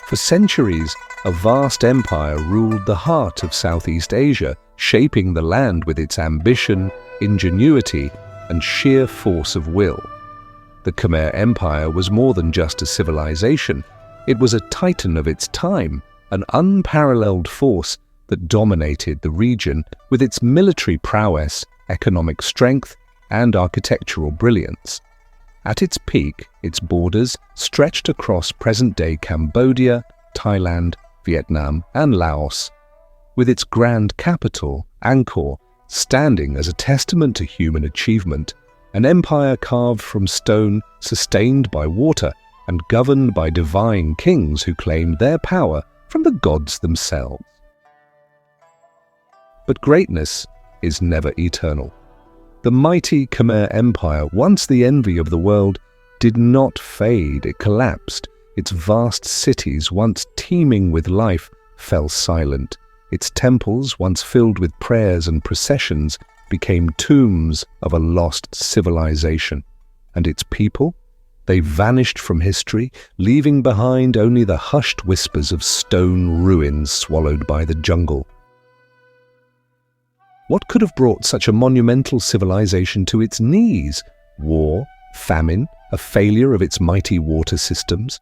For centuries, a vast empire ruled the heart of Southeast Asia, shaping the land with its ambition, ingenuity, and sheer force of will. The Khmer Empire was more than just a civilization. It was a titan of its time, an unparalleled force that dominated the region with its military prowess, economic strength, and architectural brilliance. At its peak, its borders stretched across present-day Cambodia, Thailand, Vietnam, and Laos, with its grand capital, Angkor, standing as a testament to human achievement, an empire carved from stone, sustained by water, and governed by divine kings who claimed their power from the gods themselves. But greatness is never eternal. The mighty Khmer Empire, once the envy of the world, did not fade. It collapsed. Its vast cities, once teeming with life, fell silent. Its temples, once filled with prayers and processions, became tombs of a lost civilization. And its people? They vanished from history, leaving behind only the hushed whispers of stone ruins swallowed by the jungle. What could have brought such a monumental civilization to its knees? War, famine, a failure of its mighty water systems?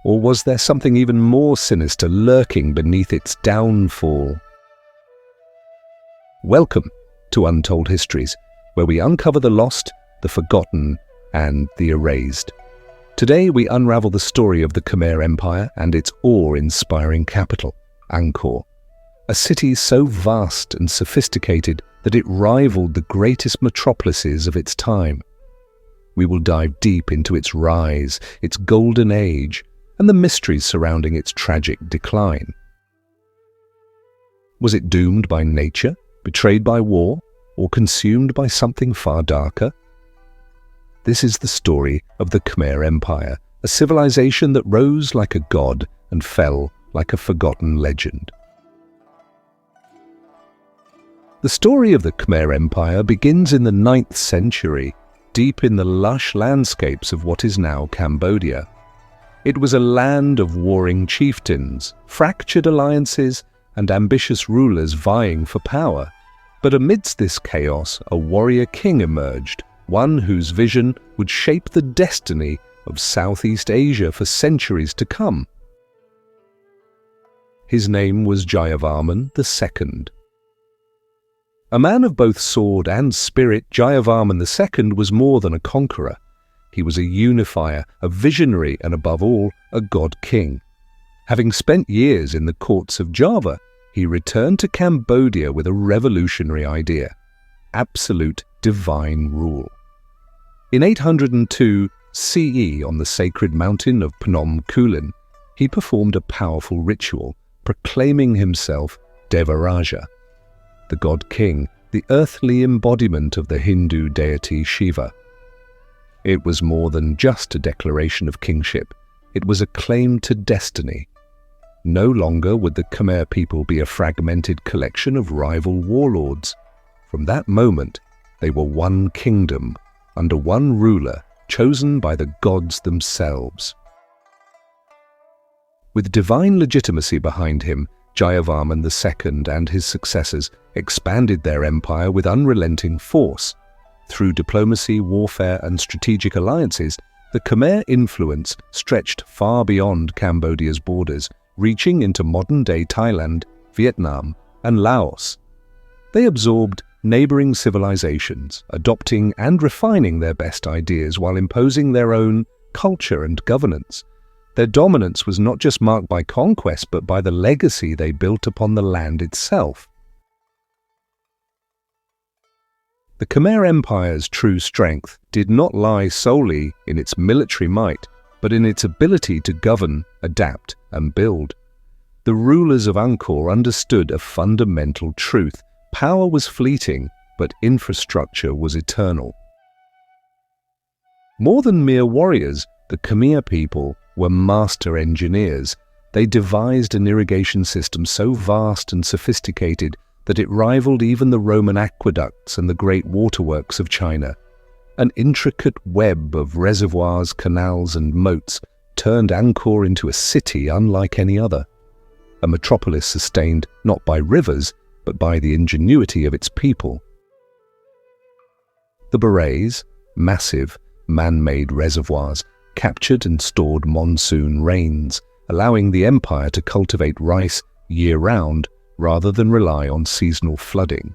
Or was there something even more sinister lurking beneath its downfall? Welcome to Untold Histories, where we uncover the lost, the forgotten, and the erased. Today we unravel the story of the Khmer Empire and its awe-inspiring capital, Angkor, a city so vast and sophisticated that it rivaled the greatest metropolises of its time. We will dive deep into its rise, its golden age, and the mysteries surrounding its tragic decline. Was it doomed by nature, betrayed by war, or consumed by something far darker? This is the story of the Khmer Empire, a civilization that rose like a god and fell like a forgotten legend. The story of the Khmer Empire begins in the 9th century, deep in the lush landscapes of what is now Cambodia. It was a land of warring chieftains, fractured alliances, and ambitious rulers vying for power. But amidst this chaos, a warrior king emerged, one whose vision would shape the destiny of Southeast Asia for centuries to come. His name was Jayavarman II. A man of both sword and spirit, Jayavarman II was more than a conqueror. He was a unifier, a visionary, and above all, a god-king. Having spent years in the courts of Java, he returned to Cambodia with a revolutionary idea: absolute divine rule. In 802 CE, on the sacred mountain of Phnom Kulen, he performed a powerful ritual, proclaiming himself Devaraja, the god-king, the earthly embodiment of the Hindu deity Shiva. It was more than just a declaration of kingship. It was a claim to destiny. No longer would the Khmer people be a fragmented collection of rival warlords. From that moment, they were one kingdom, under one ruler, chosen by the gods themselves. With divine legitimacy behind him, Jayavarman II and his successors expanded their empire with unrelenting force. Through diplomacy, warfare, and strategic alliances, the Khmer influence stretched far beyond Cambodia's borders, reaching into modern-day Thailand, Vietnam, and Laos. They absorbed neighboring civilizations, adopting and refining their best ideas while imposing their own culture and governance. Their dominance was not just marked by conquest, but by the legacy they built upon the land itself. The Khmer Empire's true strength did not lie solely in its military might, but in its ability to govern, adapt, and build. The rulers of Angkor understood a fundamental truth: power was fleeting, but infrastructure was eternal. More than mere warriors, the Khmer people were master engineers. They devised an irrigation system so vast and sophisticated that it rivaled even the Roman aqueducts and the great waterworks of China. An intricate web of reservoirs, canals, and moats turned Angkor into a city unlike any other, a metropolis sustained not by rivers, but by the ingenuity of its people. The Berets, massive, man-made reservoirs, captured and stored monsoon rains, allowing the empire to cultivate rice year-round rather than rely on seasonal flooding.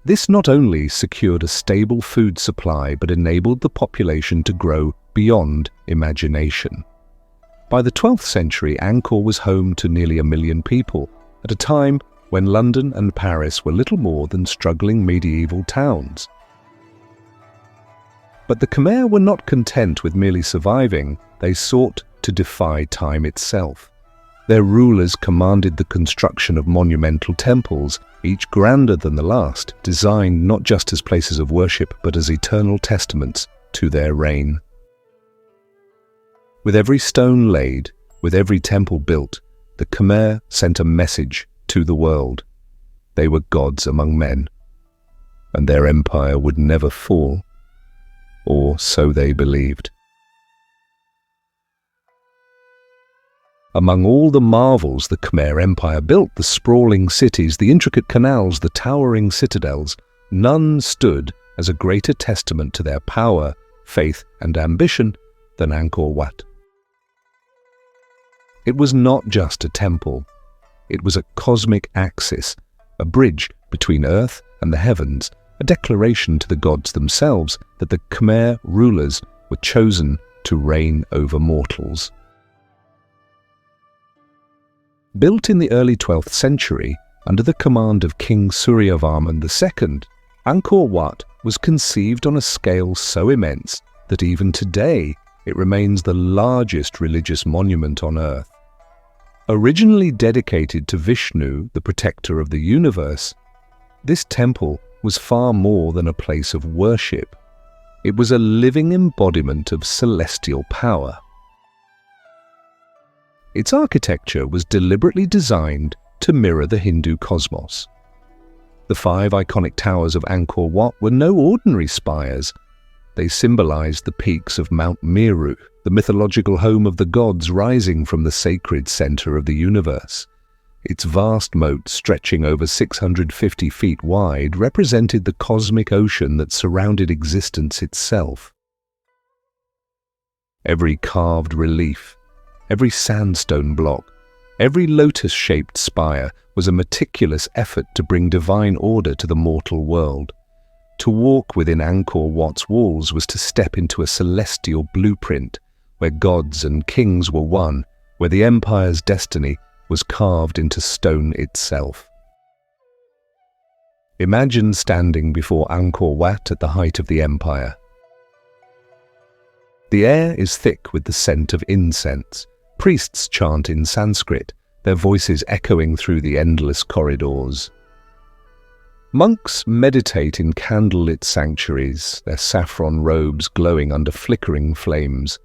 This not only secured a stable food supply but enabled the population to grow beyond imagination. By the 12th century, Angkor was home to nearly 1 million people, at a time when London and Paris were little more than struggling medieval towns. But the Khmer were not content with merely surviving, they sought to defy time itself. Their rulers commanded the construction of monumental temples, each grander than the last, designed not just as places of worship but as eternal testaments to their reign. With every stone laid, with every temple built, the Khmer sent a message to the world. They were gods among men, and their empire would never fall, or so they believed. Among all the marvels the Khmer Empire built, the sprawling cities, the intricate canals, the towering citadels, none stood as a greater testament to their power, faith, and ambition than Angkor Wat. It was not just a temple. It was a cosmic axis, a bridge between earth and the heavens, a declaration to the gods themselves that the Khmer rulers were chosen to reign over mortals. Built in the early 12th century, under the command of King Jayavarman II, Angkor Wat was conceived on a scale so immense that even today it remains the largest religious monument on earth. Originally dedicated to Vishnu, the protector of the universe, this temple was far more than a place of worship. It was a living embodiment of celestial power. Its architecture was deliberately designed to mirror the Hindu cosmos. The 5 iconic towers of Angkor Wat were no ordinary spires. They symbolized the peaks of Mount Meru, the mythological home of the gods rising from the sacred center of the universe. Its vast moat, stretching over 650 feet wide, represented the cosmic ocean that surrounded existence itself. Every carved relief, every sandstone block, every lotus-shaped spire was a meticulous effort to bring divine order to the mortal world. To walk within Angkor Wat's walls was to step into a celestial blueprint, where gods and kings were one, where the empire's destiny was carved into stone itself. Imagine standing before Angkor Wat at the height of the empire. The air is thick with the scent of incense. Priests chant in Sanskrit, their voices echoing through the endless corridors. Monks meditate in candlelit sanctuaries, their saffron robes glowing under flickering flames.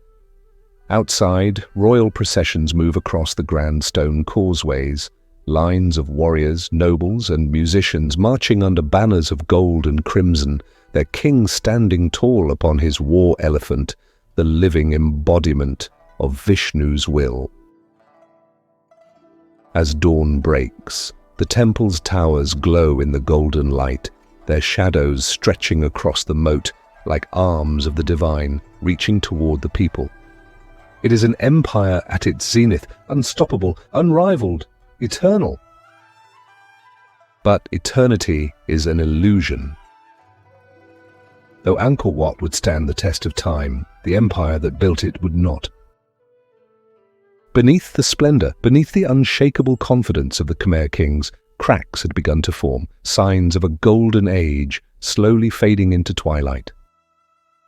Outside, royal processions move across the grand stone causeways, lines of warriors, nobles, and musicians marching under banners of gold and crimson, their king standing tall upon his war elephant, the living embodiment of Vishnu's will. As dawn breaks, the temple's towers glow in the golden light, their shadows stretching across the moat like arms of the divine reaching toward the people. It is an empire at its zenith, unstoppable, unrivaled, eternal. But eternity is an illusion. Though Angkor Wat would stand the test of time, the empire that built it would not. Beneath the splendor, beneath the unshakable confidence of the Khmer kings, cracks had begun to form, signs of a golden age slowly fading into twilight.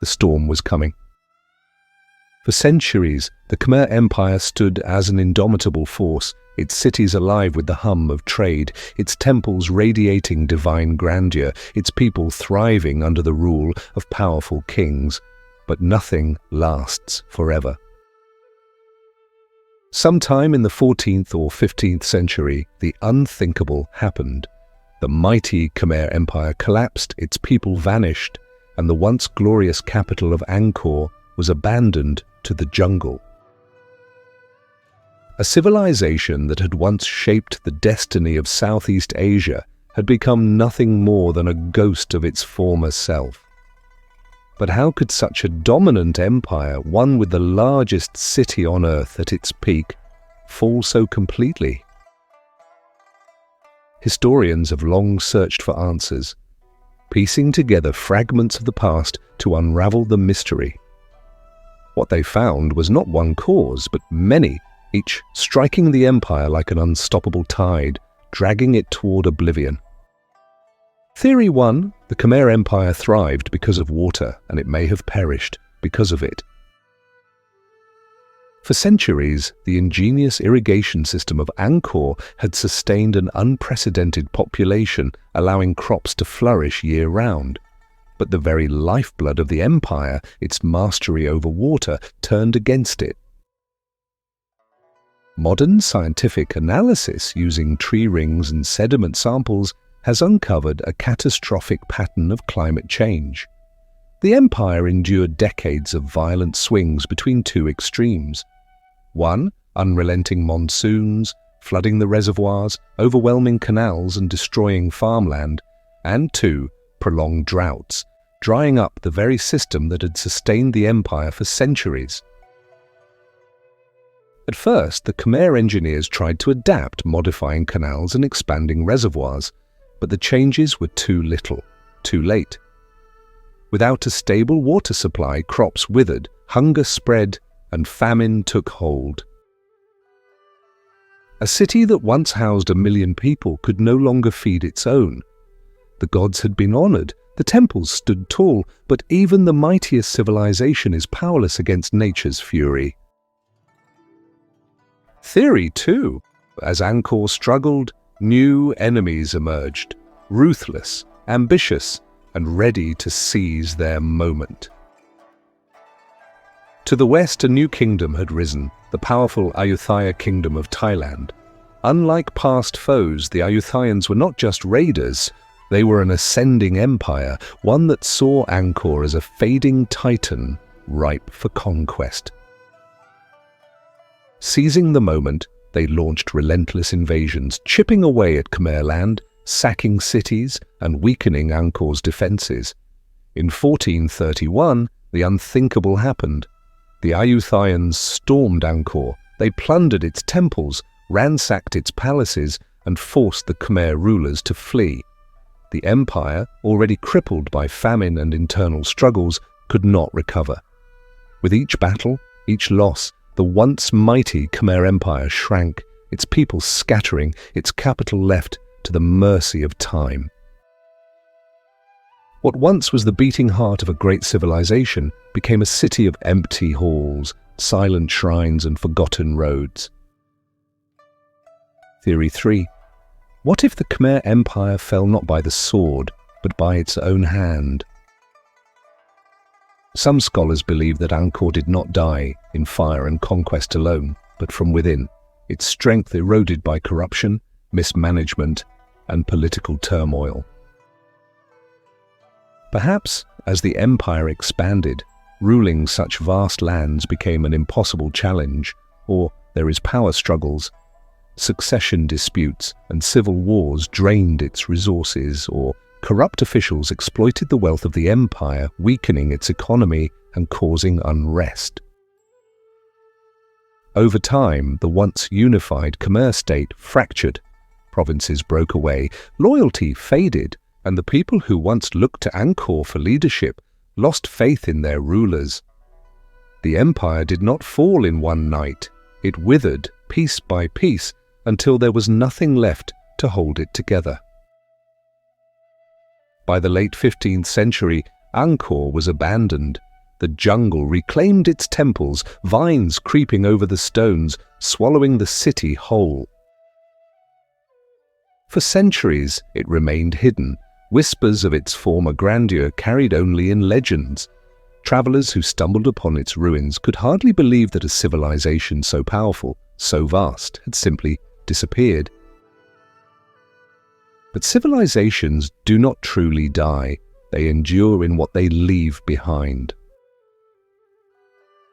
The storm was coming. For centuries, the Khmer Empire stood as an indomitable force, its cities alive with the hum of trade, its temples radiating divine grandeur, its people thriving under the rule of powerful kings. But nothing lasts forever. Sometime in the 14th or 15th century, the unthinkable happened. The mighty Khmer Empire collapsed, its people vanished, and the once glorious capital of Angkor was abandoned to the jungle. A civilization that had once shaped the destiny of Southeast Asia had become nothing more than a ghost of its former self. But how could such a dominant empire, one with the largest city on earth at its peak, fall so completely? Historians have long searched for answers, piecing together fragments of the past to unravel the mystery. What they found was not one cause, but many, each striking the empire like an unstoppable tide, dragging it toward oblivion. Theory 1, the Khmer Empire thrived because of water, and it may have perished because of it. For centuries, the ingenious irrigation system of Angkor had sustained an unprecedented population, allowing crops to flourish year-round. But the very lifeblood of the empire, its mastery over water, turned against it. Modern scientific analysis using tree rings and sediment samples has uncovered a catastrophic pattern of climate change. The empire endured decades of violent swings between two extremes. 1. Unrelenting monsoons, flooding the reservoirs, overwhelming canals and destroying farmland. And 2. Prolonged droughts, drying up the very system that had sustained the empire for centuries. At first, the Khmer engineers tried to adapt, modifying canals and expanding reservoirs, but the changes were too little, too late. Without a stable water supply, crops withered, hunger spread, and famine took hold. A city that once housed 1 million people could no longer feed its own. The gods had been honored, the temples stood tall, but even the mightiest civilization is powerless against nature's fury. Theory 2. As Angkor struggled, new enemies emerged, ruthless, ambitious, and ready to seize their moment. To the west, a new kingdom had risen, the powerful Ayutthaya kingdom of Thailand. Unlike past foes, the Ayutthayans were not just raiders, they were an ascending empire, one that saw Angkor as a fading titan, ripe for conquest. Seizing the moment, they launched relentless invasions, chipping away at Khmer land, sacking cities, and weakening Angkor's defences. In 1431, the unthinkable happened. The Ayutthayans stormed Angkor. They plundered its temples, ransacked its palaces, and forced the Khmer rulers to flee. The empire, already crippled by famine and internal struggles, could not recover. With each battle, each loss, the once mighty Khmer Empire shrank, its people scattering, its capital left to the mercy of time. What once was the beating heart of a great civilization became a city of empty halls, silent shrines, and forgotten roads. Theory 3. What if the Khmer Empire fell not by the sword, but by its own hand? Some scholars believe that Angkor did not die in fire and conquest alone, but from within, its strength eroded by corruption, mismanagement, and political turmoil. Perhaps, as the empire expanded, ruling such vast lands became an impossible challenge, or there is power struggles, succession disputes, and civil wars drained its resources, or corrupt officials exploited the wealth of the empire, weakening its economy and causing unrest. Over time, the once unified Khmer state fractured, provinces broke away, loyalty faded, and the people who once looked to Angkor for leadership lost faith in their rulers. The empire did not fall in one night. It withered piece by piece until there was nothing left to hold it together. By the late 15th century, Angkor was abandoned. The jungle reclaimed its temples, vines creeping over the stones, swallowing the city whole. For centuries, it remained hidden, whispers of its former grandeur carried only in legends. Travelers who stumbled upon its ruins could hardly believe that a civilization so powerful, so vast, had simply disappeared. But civilizations do not truly die. They endure in what they leave behind.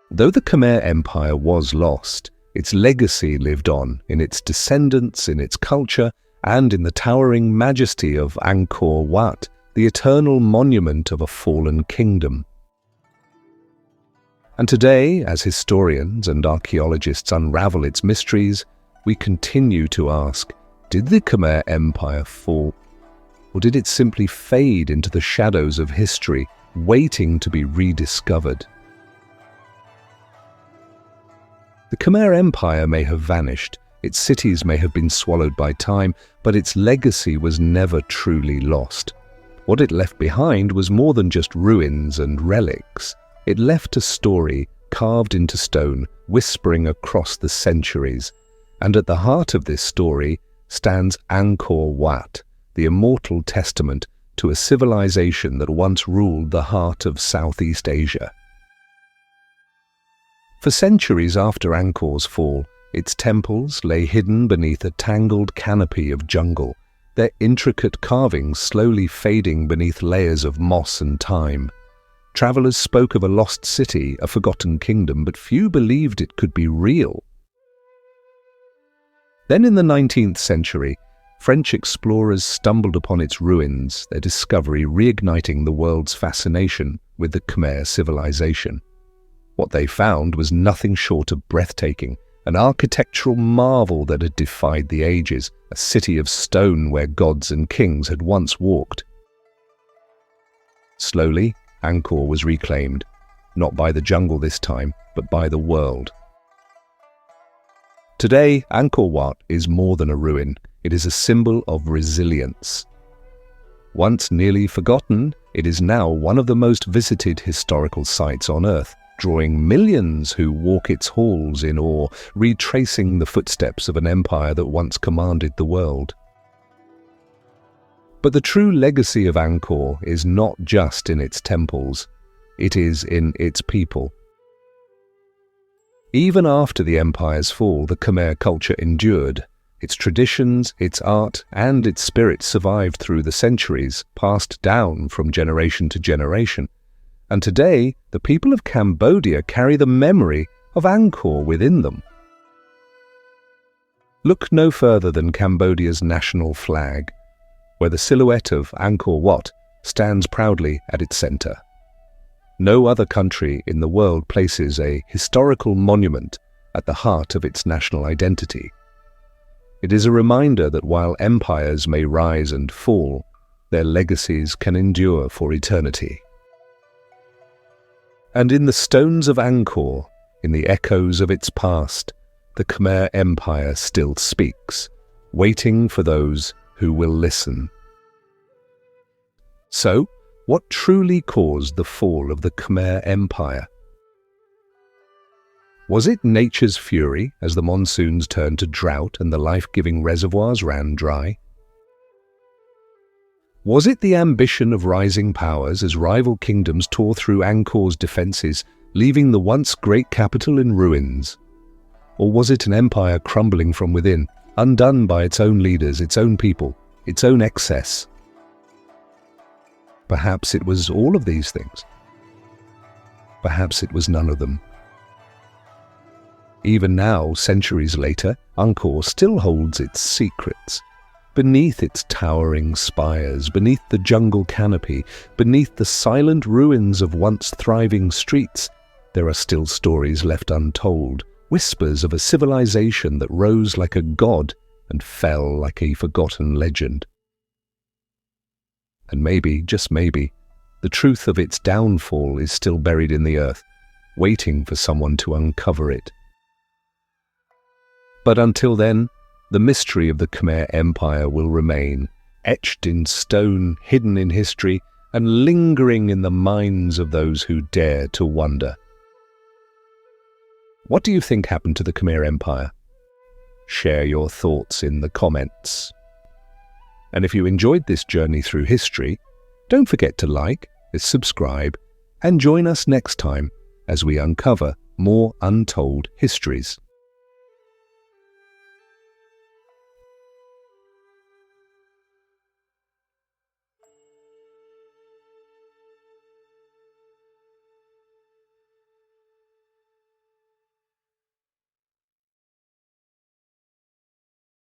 Though the Khmer Empire was lost, Its legacy lived on in its descendants, in its culture, and in the towering majesty of Angkor Wat, the eternal monument of a fallen kingdom. And today, as historians and archaeologists unravel its mysteries, we continue to ask, did the Khmer Empire fall? Or did it simply fade into the shadows of history, waiting to be rediscovered? The Khmer Empire may have vanished, its cities may have been swallowed by time, but its legacy was never truly lost. What it left behind was more than just ruins and relics. It left a story carved into stone, whispering across the centuries. And at the heart of this story stands Angkor Wat, the immortal testament to a civilization that once ruled the heart of Southeast Asia. For centuries after Angkor's fall, its temples lay hidden beneath a tangled canopy of jungle, their intricate carvings slowly fading beneath layers of moss and thyme. Travelers spoke of a lost city, a forgotten kingdom, but few believed it could be real. Then in the 19th century, French explorers stumbled upon its ruins, their discovery reigniting the world's fascination with the Khmer civilization. What they found was nothing short of breathtaking, an architectural marvel that had defied the ages, a city of stone where gods and kings had once walked. Slowly, Angkor was reclaimed, not by the jungle this time, but by the world. Today, Angkor Wat is more than a ruin. It is a symbol of resilience. Once nearly forgotten, it is now one of the most visited historical sites on Earth, drawing millions who walk its halls in awe, retracing the footsteps of an empire that once commanded the world. But the true legacy of Angkor is not just in its temples, it is in its people. Even after the empire's fall, the Khmer culture endured. Its traditions, its art, and its spirit survived through the centuries, passed down from generation to generation. And today, the people of Cambodia carry the memory of Angkor within them. Look no further than Cambodia's national flag, where the silhouette of Angkor Wat stands proudly at its center. No other country in the world places a historical monument at the heart of its national identity. It is a reminder that while empires may rise and fall, their legacies can endure for eternity. And in the stones of Angkor, in the echoes of its past, the Khmer Empire still speaks, waiting for those who will listen. So, what truly caused the fall of the Khmer Empire? Was it nature's fury as the monsoons turned to drought and the life-giving reservoirs ran dry? Was it the ambition of rising powers as rival kingdoms tore through Angkor's defences, leaving the once great capital in ruins? Or was it an empire crumbling from within, undone by its own leaders, its own people, its own excess? Perhaps it was all of these things. Perhaps it was none of them. Even now, centuries later, Angkor still holds its secrets. Beneath its towering spires, beneath the jungle canopy, beneath the silent ruins of once thriving streets, there are still stories left untold, whispers of a civilization that rose like a god and fell like a forgotten legend. And maybe, just maybe, the truth of its downfall is still buried in the earth, waiting for someone to uncover it. But until then, the mystery of the Khmer Empire will remain, etched in stone, hidden in history, and lingering in the minds of those who dare to wonder. What do you think happened to the Khmer Empire? Share your thoughts in the comments. And if you enjoyed this journey through history, don't forget to like, subscribe, and join us next time as we uncover more untold histories.